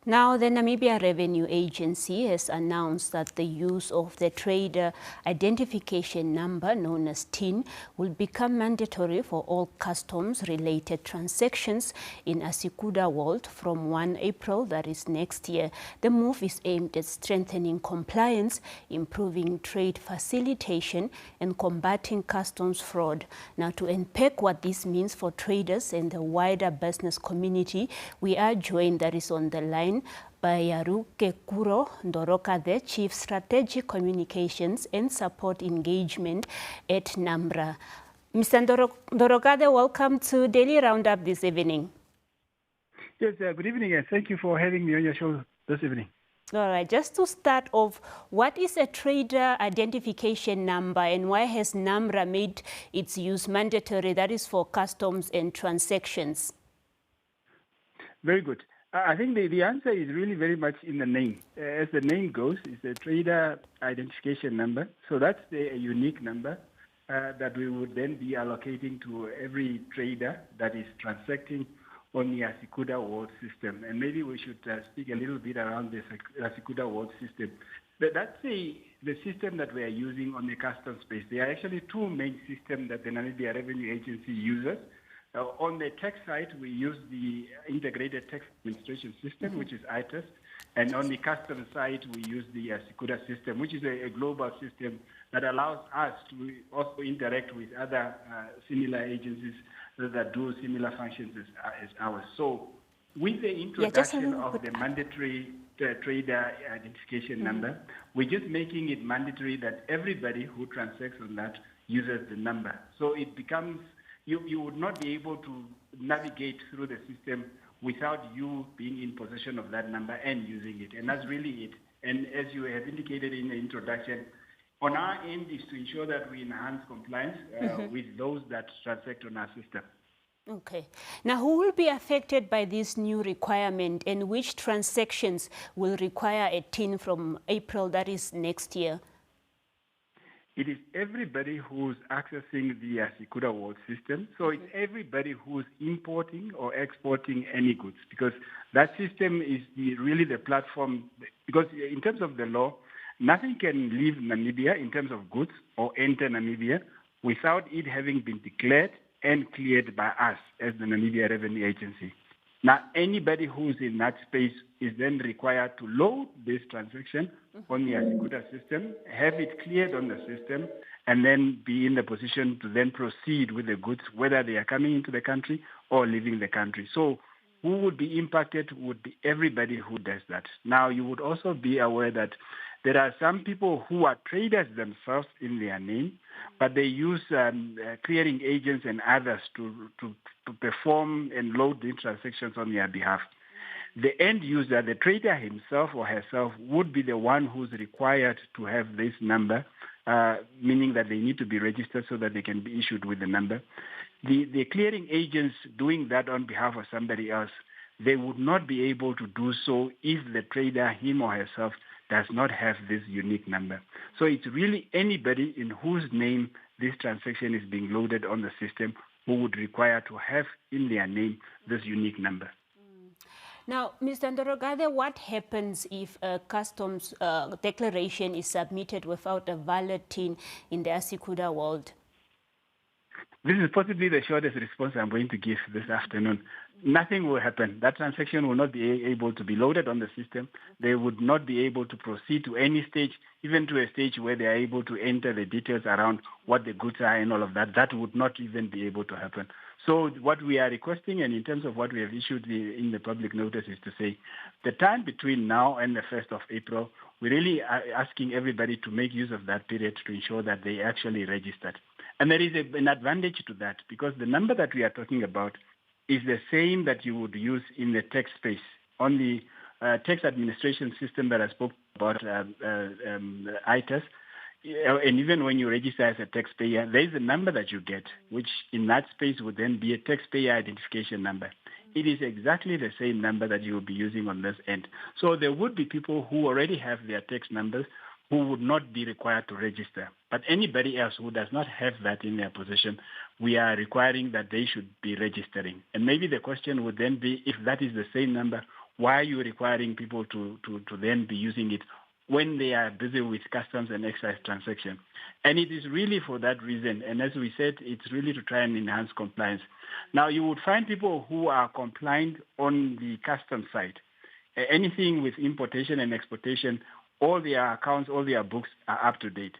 Now, the Namibia Revenue Agency has announced that the use of the trader identification number, known as TIN, will become mandatory for all customs-related transactions in ASYCUDA World from 1 April, that is next year. The move is aimed at strengthening compliance, improving trade facilitation, and combating customs fraud. Now, to unpack what this means for traders and the wider business community, we are joined, that is on the line, by Yarukeekuro Ndorokaze, Chief Strategic Communications and Support Engagement at NAMRA. Mr. Ndorokaze, welcome to Daily Roundup this evening. Yes, good evening, and thank you for having me on your show this evening. All right, just to start off, what is a trader identification number and why has NAMRA made its use mandatory, that is for customs and transactions? Very good. I think the answer is really very much in the name. As the name goes, it's a trader identification number. So that's a unique number that we would then be allocating to every trader that is transacting on the ASYCUDA World system. And maybe we should speak a little bit around the ASYCUDA World system. That's the system that we are using on the customs space. There are actually two main systems that the Namibia Revenue Agency uses. On the tax side, we use the Integrated Tax Administration System, which is ITAS. And on the customs side, we use the ASYCUDA system, which is a global system that allows us to also interact with other similar agencies that do similar functions as ours. So with the introduction of the mandatory trader identification number, we're just making it mandatory that everybody who transacts on that uses the number. So it becomes you would not be able to navigate through the system without you being in possession of that number and using it. And that's really it. And as you have indicated in the introduction, on our end is to ensure that we enhance compliance with those that transact on our system. Okay. Now, who will be affected by this new requirement and which transactions will require a TIN from April, that is next year? It is everybody who's accessing the ASYCUDA World system. So it's everybody who's importing or exporting any goods, because that system is really the platform. Because in terms of the law, nothing can leave Namibia in terms of goods or enter Namibia without it having been declared and cleared by us as the Namibia Revenue Agency. Now, anybody who's in that space is then required to load this transaction on the ASYCUDA system, have it cleared on the system, and then be in the position to then proceed with the goods, whether they are coming into the country or leaving the country. So who would be impacted would be everybody who does that. Now, you would also be aware that there are some people who are traders themselves in their name, but they use clearing agents and others to perform and load the transactions on their behalf. The end user, the trader himself or herself, would be the one who's required to have this number, meaning that they need to be registered so that they can be issued with the number. The clearing agents doing that on behalf of somebody else, they would not be able to do so if the trader, him or herself, does not have this unique number. So it's really anybody in whose name this transaction is being loaded on the system who would require to have in their name this unique number. Now, Mr. Ndorokaze, what happens if a customs declaration is submitted without a valid TIN in the ASYCUDA World? This is possibly the shortest response I'm going to give this afternoon. Nothing will happen. That transaction will not be able to be loaded on the system. They would not be able to proceed to any stage, even to a stage where they are able to enter the details around what the goods are and all of that. That would not even be able to happen. So what we are requesting, and in terms of what we have issued in the public notice, is to say the time between now and the 1st of April, we really are asking everybody to make use of that period to ensure that they actually registered. And there is an advantage to that, because the number that we are talking about is the same that you would use in the tax space. On the tax administration system that I spoke about, ITAS, and even when you register as a taxpayer, there is a number that you get, which in that space would then be a taxpayer identification number. It is exactly the same number that you will be using on this end. So there would be people who already have their tax numbers who would not be required to register. But anybody else who does not have that in their possession, we are requiring that they should be registering. And maybe the question would then be, if that is the same number, why are you requiring people to then be using it when they are busy with customs and excise transaction? And it is really for that reason. And as we said, it's really to try and enhance compliance. Now, you would find people who are compliant on the customs side. Anything with importation and exportation, all their accounts, all their books are up to date.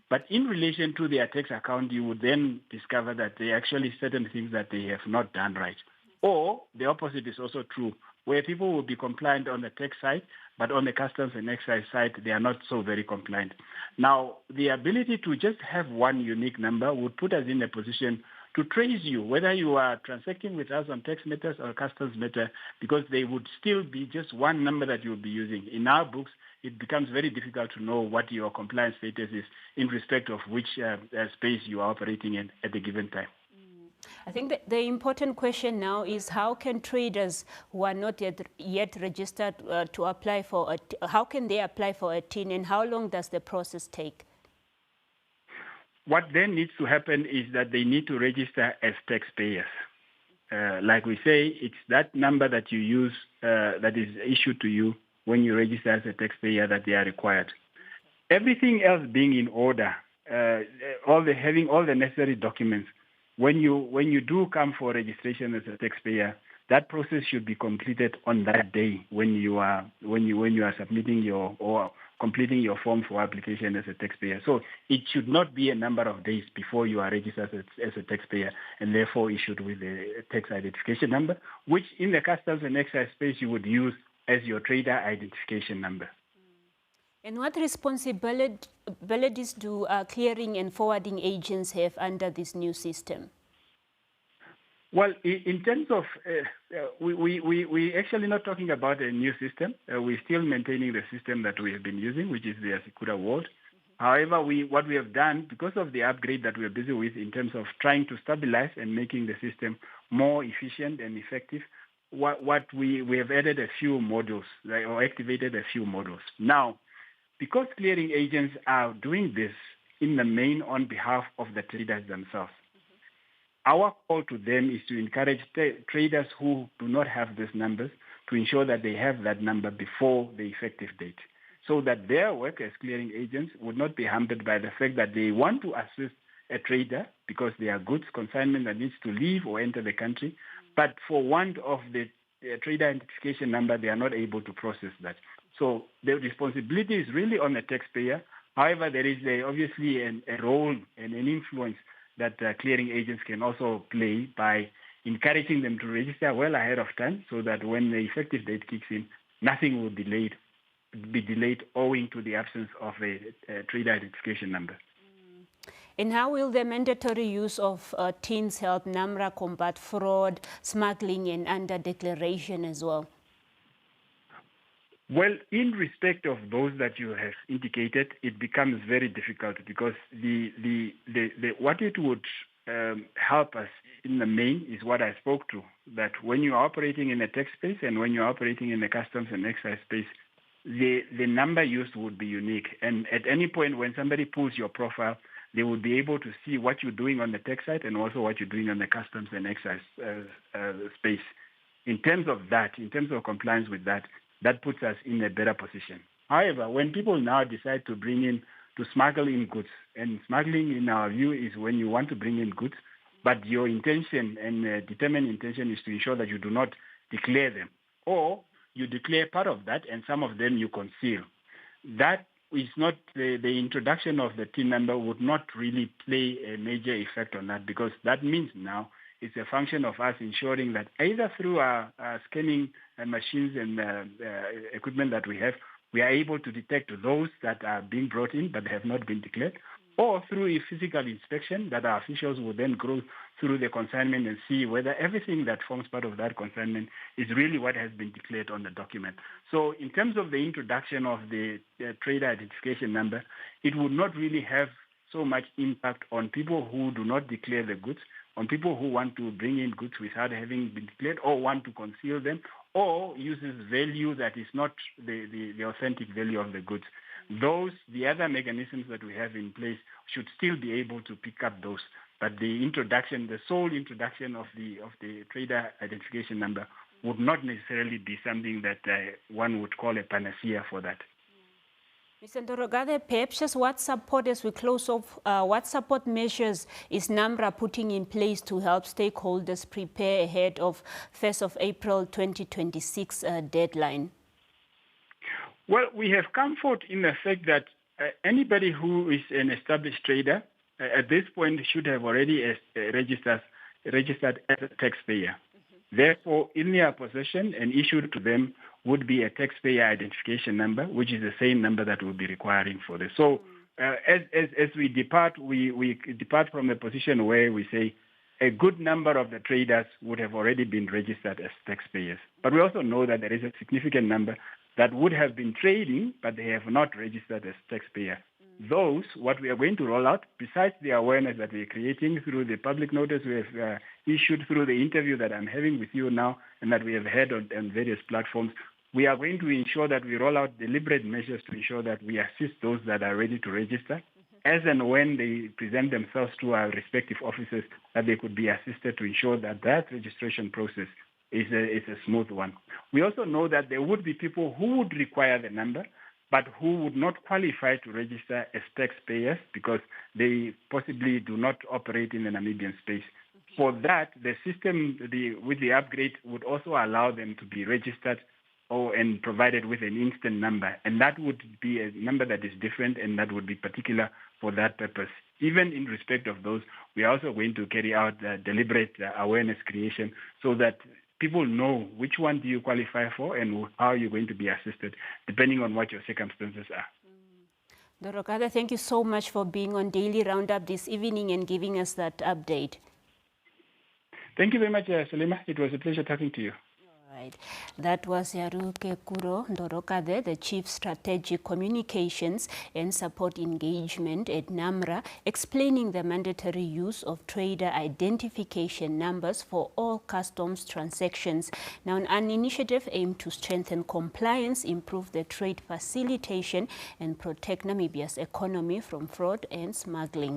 But in relation to their tax account, you would then discover that there are actually certain things that they have not done right. Or the opposite is also true, where people will be compliant on the tax side, but on the customs and excise side, they are not so very compliant. Now, the ability to just have one unique number would put us in a position to trace you, whether you are transacting with us on tax matters or customs matter, because they would still be just one number that you will be using. In our books, it becomes very difficult to know what your compliance status is in respect of which space you are operating in at the given time. I think the important question now is how can traders who are not yet registered to apply for how can they apply for a TIN, and how long does the process take? What then needs to happen is that they need to register as taxpayers. Like we say, it's that number that you use that is issued to you when you register as a taxpayer that they are required. Everything else being in order, having all the necessary documents, when you do come for registration as a taxpayer, that process should be completed on that day when you are submitting or completing your form for application as a taxpayer. So it should not be a number of days before you are registered as a taxpayer and therefore issued with a tax identification number, which in the customs and excise space you would use as your trader identification number. And what responsibilities do clearing and forwarding agents have under this new system? Well, in terms of, we actually not talking about a new system. We're still maintaining the system that we have been using, which is the ASYCUDA World. However, what we have done, because of the upgrade that we're busy with in terms of trying to stabilize and making the system more efficient and effective, we have added a few modules, or activated a few modules. Now, because clearing agents are doing this in the main on behalf of the traders themselves, our call to them is to encourage traders who do not have these numbers to ensure that they have that number before the effective date, so that their work as clearing agents would not be hampered by the fact that they want to assist a trader because there are goods consignment that needs to leave or enter the country, but for want of the trader identification number, they are not able to process that. So the responsibility is really on the taxpayer. However, there is obviously a role and an influence that clearing agents can also play by encouraging them to register well ahead of time so that when the effective date kicks in, nothing will be delayed owing to the absence of a trader identification number. And how will the mandatory use of TINs help NAMRA combat fraud, smuggling, and under-declaration as well? Well, in respect of those that you have indicated, it becomes very difficult because what it would help us in the main is what I spoke to, that when you are operating in a tax space and when you are operating in a customs and excise space, the number used would be unique. And at any point when somebody pulls your profile, they will be able to see what you're doing on the tax side and also what you're doing on the customs and excise space. In terms of that, in terms of compliance with that, that puts us in a better position. However, when people now decide to smuggle in goods, and smuggling in our view is when you want to bring in goods, but your intention and determined intention is to ensure that you do not declare them, or you declare part of that and some of them you conceal. That is not, the introduction of the TIN number would not really play a major effect on that, because that means now it's a function of us ensuring that either through our scanning machines and equipment that we have, we are able to detect those that are being brought in but have not been declared, or through a physical inspection that our officials will then go through the consignment and see whether everything that forms part of that consignment is really what has been declared on the document. So in terms of the introduction of the trader identification number, it would not really have so much impact on people who do not declare the goods, on people who want to bring in goods without having been declared or want to conceal them, or uses value that is not the authentic value of the goods. The other mechanisms that we have in place should still be able to pick up those. But the sole introduction of the trader identification number would not necessarily be something that one would call a panacea for that. Mr. Ndorokaze, perhaps just what support, as we close off, what support measures is NAMRA putting in place to help stakeholders prepare ahead of 1st of April 2026 deadline? Well, we have comfort in the fact that anybody who is an established trader at this point should have already registered as a taxpayer. Therefore, in their possession and issued to them would be a taxpayer identification number, which is the same number that we'll be requiring for this. So as we depart, we depart from a position where we say a good number of the traders would have already been registered as taxpayers. But we also know that there is a significant number that would have been trading, but they have not registered as taxpayer. Those, what we are going to roll out, besides the awareness that we are creating through the public notice we have issued, through the interview that I'm having with you now and that we have had on various platforms, we are going to ensure that we roll out deliberate measures to ensure that we assist those that are ready to register, as and when they present themselves to our respective offices, that they could be assisted to ensure that that registration process is a smooth one. We also know that there would be people who would require the number, but who would not qualify to register as taxpayers because they possibly do not operate in the Namibian space. For that, the system with the upgrade would also allow them to be registered and provided with an instant number. And that would be a number that is different and that would be particular for that purpose. Even in respect of those, we are also going to carry out deliberate awareness creation so that people know which one do you qualify for and how you're going to be assisted, depending on what your circumstances are. Ndorokaze, thank you so much for being on Daily Roundup this evening and giving us that update. Thank you very much, Salima. It was a pleasure talking to you. Right. That was Yarukeekuro Ndorokaze, the Chief Strategic Communications and Support Engagement at NAMRA, explaining the mandatory use of trader identification numbers for all customs transactions. Now, an initiative aimed to strengthen compliance, improve the trade facilitation, and protect Namibia's economy from fraud and smuggling.